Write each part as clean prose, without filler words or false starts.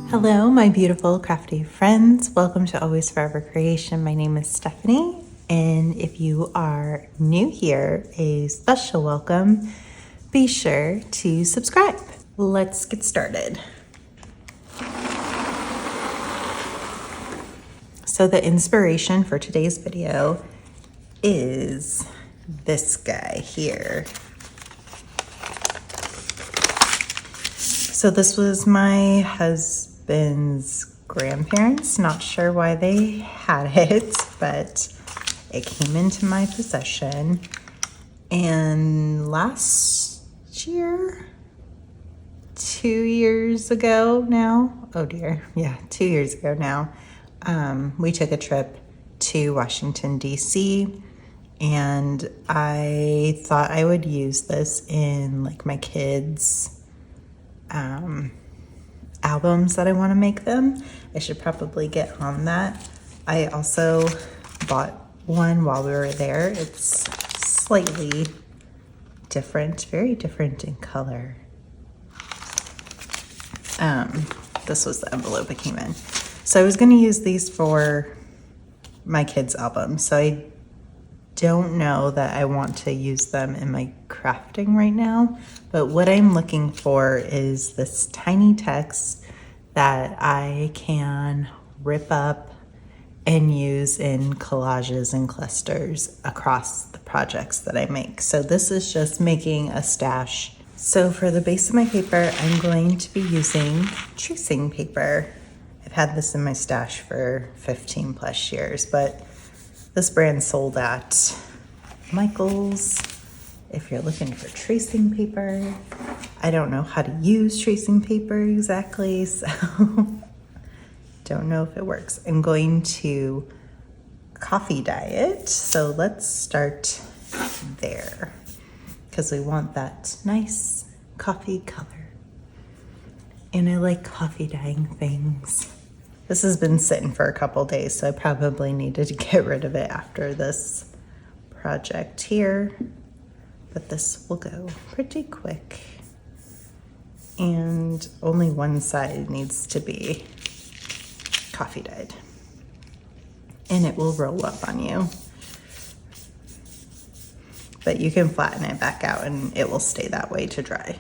Hello, my beautiful crafty friends. Welcome to Always Forever Creation. My name is Stephanie, and if you are new here, a special welcome. Be sure to subscribe. Let's get started. So the inspiration for today's video is this guy here. So this was my husband's grandparents. Not sure why they had it, but it came into my possession. And last year, 2 years ago now, oh dear, yeah, 2 years ago now, we took a trip to Washington, D.C., and I thought I would use this in like my kids' albums that I want to make them. I should probably get on that. I also bought one while we were there. It's slightly different, very different in color. This was the envelope it came in. So I was going to use these for my kids' album. So I don't know that I want to use them in my crafting right now, but what I'm looking for is this tiny text that I can rip up and use in collages and clusters across the projects that I make. So this is just making a stash. So for the base of my paper, I'm going to be using tracing paper. I've had this in my stash for 15 plus years, but this brand sold at Michael's. If you're looking for tracing paper, I don't know how to use tracing paper exactly, so don't know if it works. I'm going to coffee dye it, so let's start there because we want that nice coffee color. And I like coffee dyeing things. This has been sitting for a couple days, so I probably needed to get rid of it after this project here, but this will go pretty quick. And only one side needs to be coffee dyed, and it will roll up on you. But you can flatten it back out and it will stay that way to dry.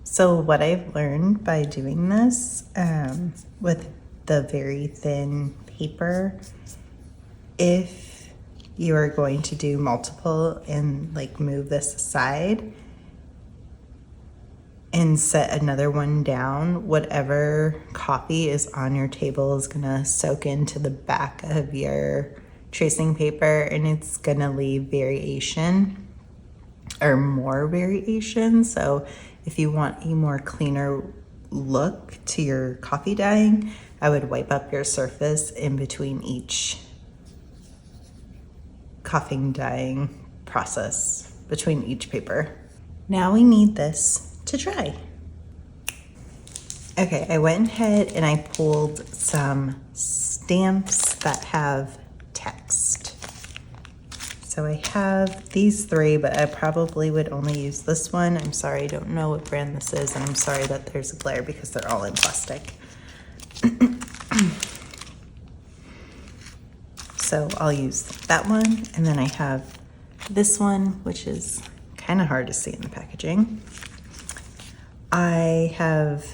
So what I've learned by doing this with the very thin paper, if you are going to do multiple and like move this aside and set another one down, whatever copy is on your table is gonna soak into the back of your tracing paper, and it's gonna leave variation or more variation. So if you want a more cleaner look to your coffee dyeing, I would wipe up your surface in between each coffee dyeing process, between each paper. Now we need this to dry. Okay, I went ahead and I pulled some stamps that have text. So I have these three, but I probably would only use this one. I'm sorry, I don't know what brand this is, and I'm sorry that there's a glare because they're all in plastic. So I'll use that one, and then I have this one, which is kind of hard to see in the packaging. I have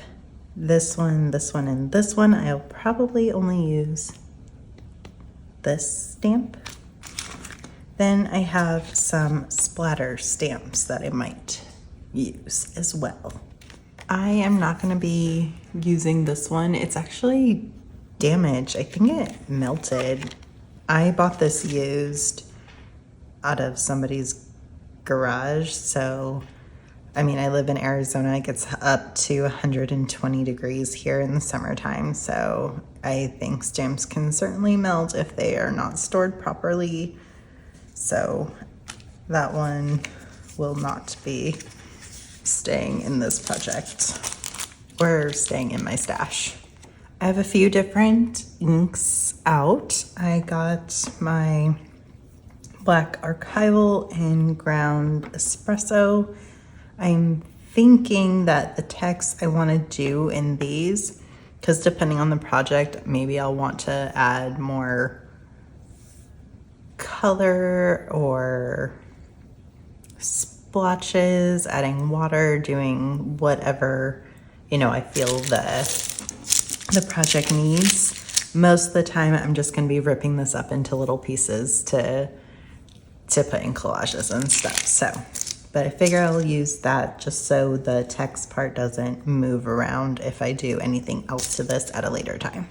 this one, and this one. I'll probably only use this stamp. Then I have some splatter stamps that I might use as well. I am not going to be using this one. It's actually damaged. I think it melted. I bought this used out of somebody's garage. So, I mean, I live in Arizona. It gets up to 120 degrees here in the summertime. So I think stamps can certainly melt if they are not stored properly. So that one will not be staying in this project or staying in my stash. I have a few different inks out. I got my black archival and ground espresso. I'm thinking that the text I want to do in these, because depending on the project, maybe I'll want to add more color or splotches, adding water, doing whatever, you know, I feel the project needs. Most of the time I'm just going to be ripping this up into little pieces to put in collages and stuff. So, but I figure I'll use that just so the text part doesn't move around if I do anything else to this at a later time.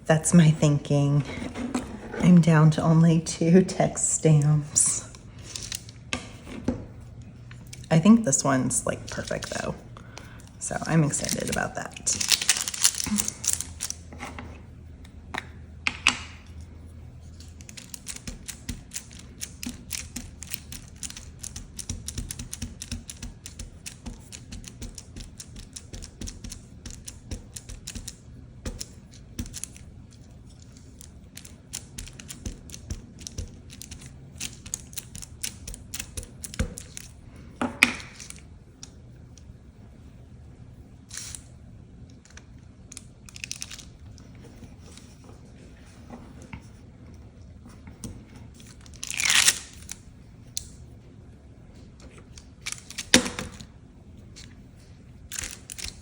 That's my thinking. I'm down to only 2 text stamps. I think this one's like perfect though. So I'm excited about that.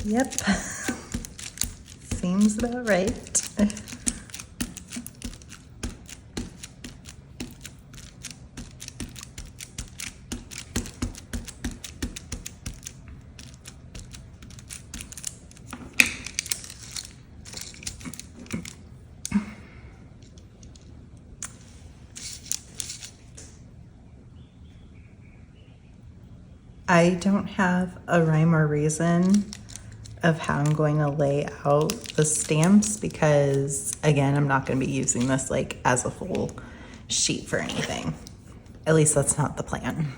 Yep, seems about right. I don't have a rhyme or reason of how I'm going to lay out the stamps because, again, I'm not going to be using this like as a full sheet for anything. At least that's not the plan.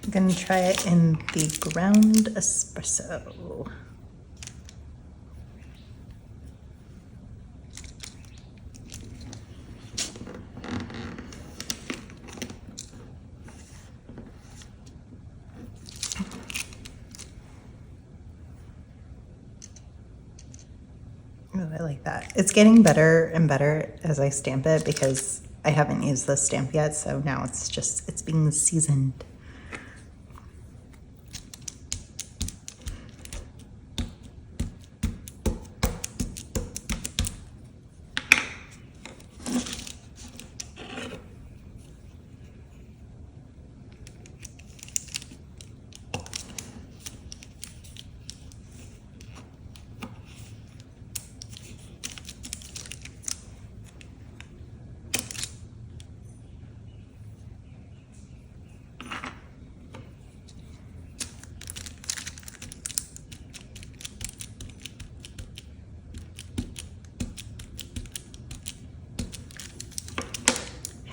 I'm gonna try it in the ground espresso. Oh, I like that. It's getting better and better as I stamp it because I haven't used this stamp yet, so now it's being seasoned.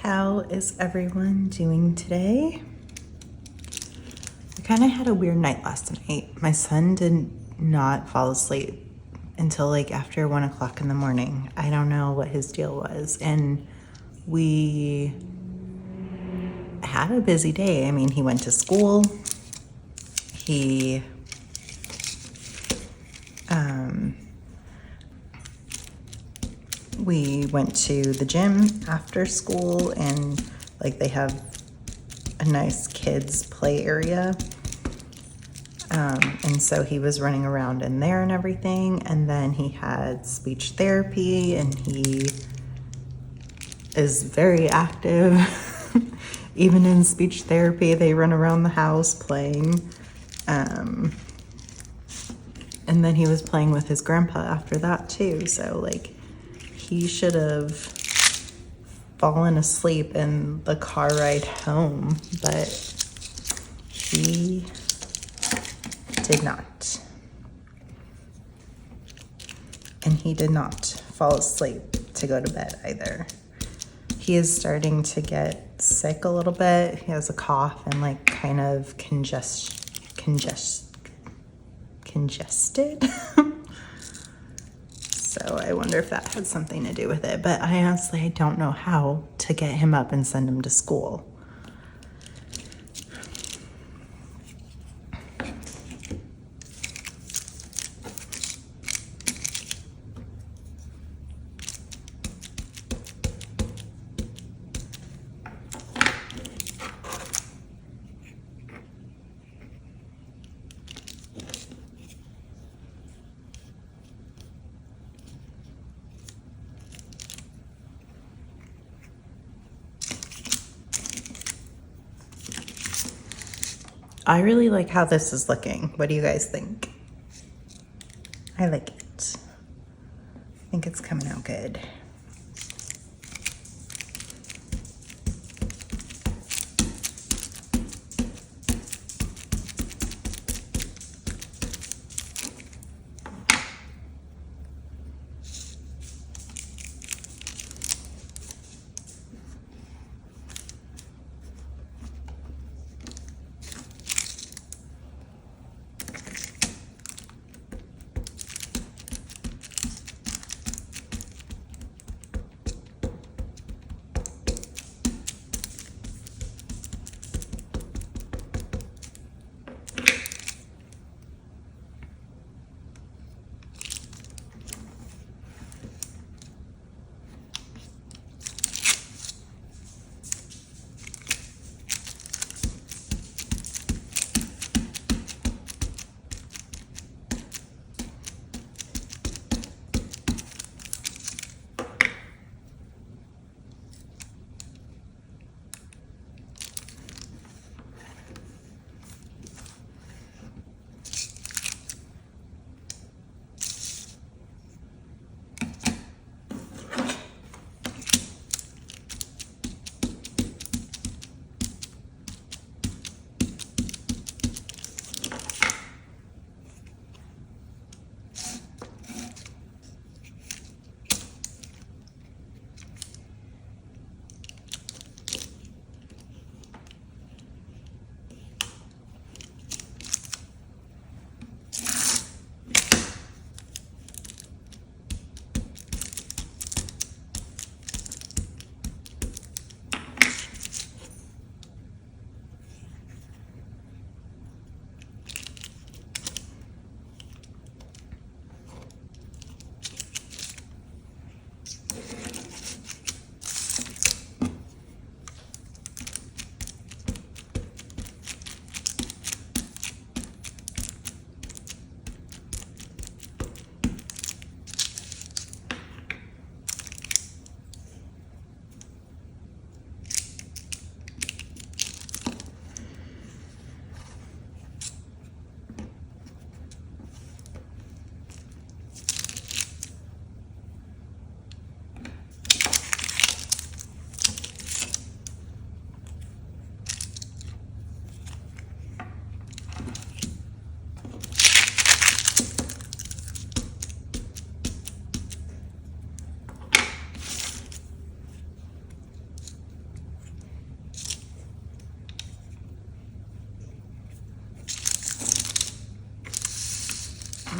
How is everyone doing today? I kind of had a weird night last night. My son did not fall asleep until like after 1 o'clock in the morning. I don't know what his deal was. And we had a busy day. I mean, he went to school. We went to the gym after school, and like they have a nice kids play area. And so he was running around in there and everything. And then he had speech therapy, and he is very active. Even in speech therapy, they run around the house playing. And then he was playing with his grandpa after that too. So like, he should have fallen asleep in the car ride home, but he did not. And he did not fall asleep to go to bed either. He is starting to get sick a little bit. He has a cough and like kind of congested. So I wonder if that had something to do with it. But I honestly don't know how to get him up and send him to school. I really like how this is looking. What do you guys think? I like it. I think it's coming out good.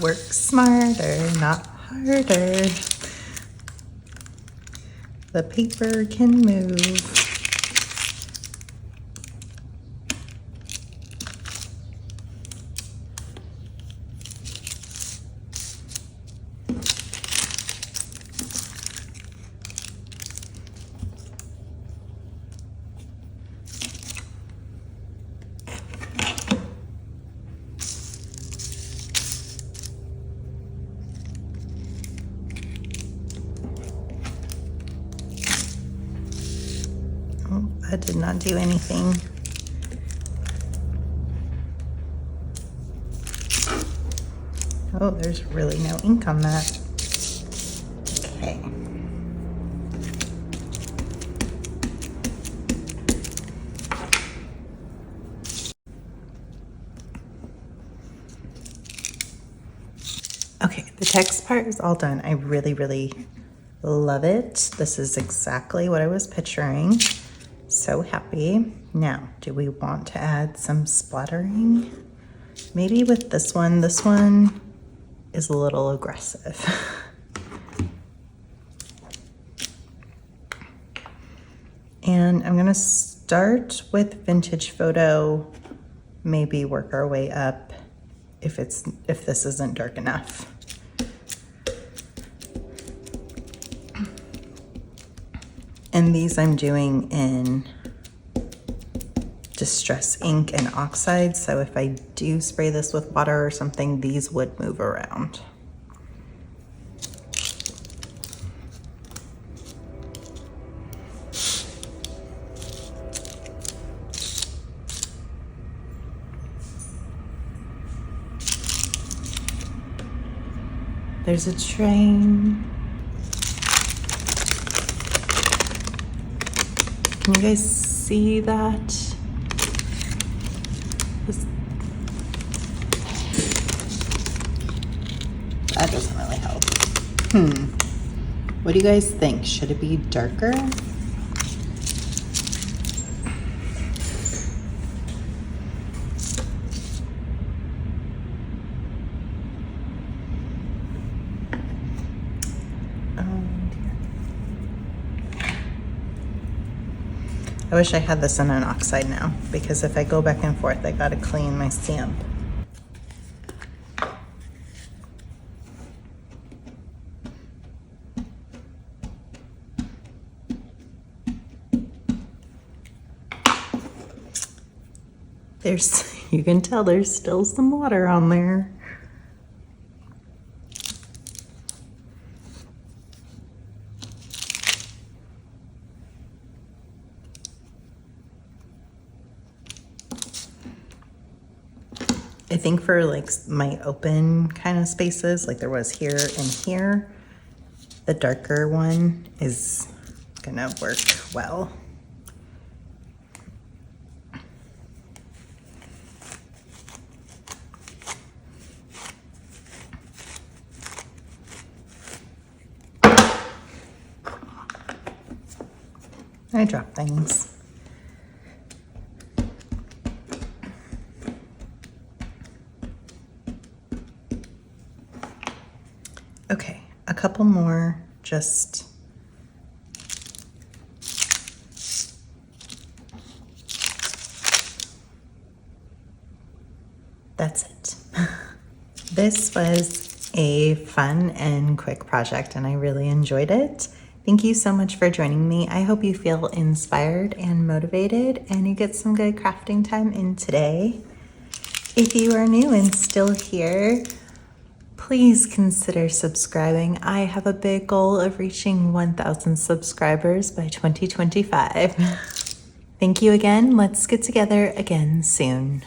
Work smarter, not harder. The paper can move. That did not do anything. Oh, there's really no ink on that. Okay. Okay, the text part is all done. I really, really love it. This is exactly what I was picturing. So happy. Now, do we want to add some splattering? Maybe with this one. This one is a little aggressive. And I'm gonna start with vintage photo, maybe work our way up if this isn't dark enough. And these I'm doing in Distress ink and oxide, so if I do spray this with water or something, these would move around. There's a train. Can you guys see that? That doesn't really help. What do you guys think? Should it be darker? I wish I had this in an oxide now, because if I go back and forth, I gotta clean my stamp. You can tell there's still some water on there. I think for like my open kind of spaces, like there was here and here, the darker one is gonna work well. I drop things. Okay, a couple more, just that's it. This was a fun and quick project and I really enjoyed it. Thank you so much for joining me. I hope you feel inspired and motivated and you get some good crafting time in today. If you are new and still here, please consider subscribing. I have a big goal of reaching 1,000 subscribers by 2025. Thank you again. Let's get together again soon.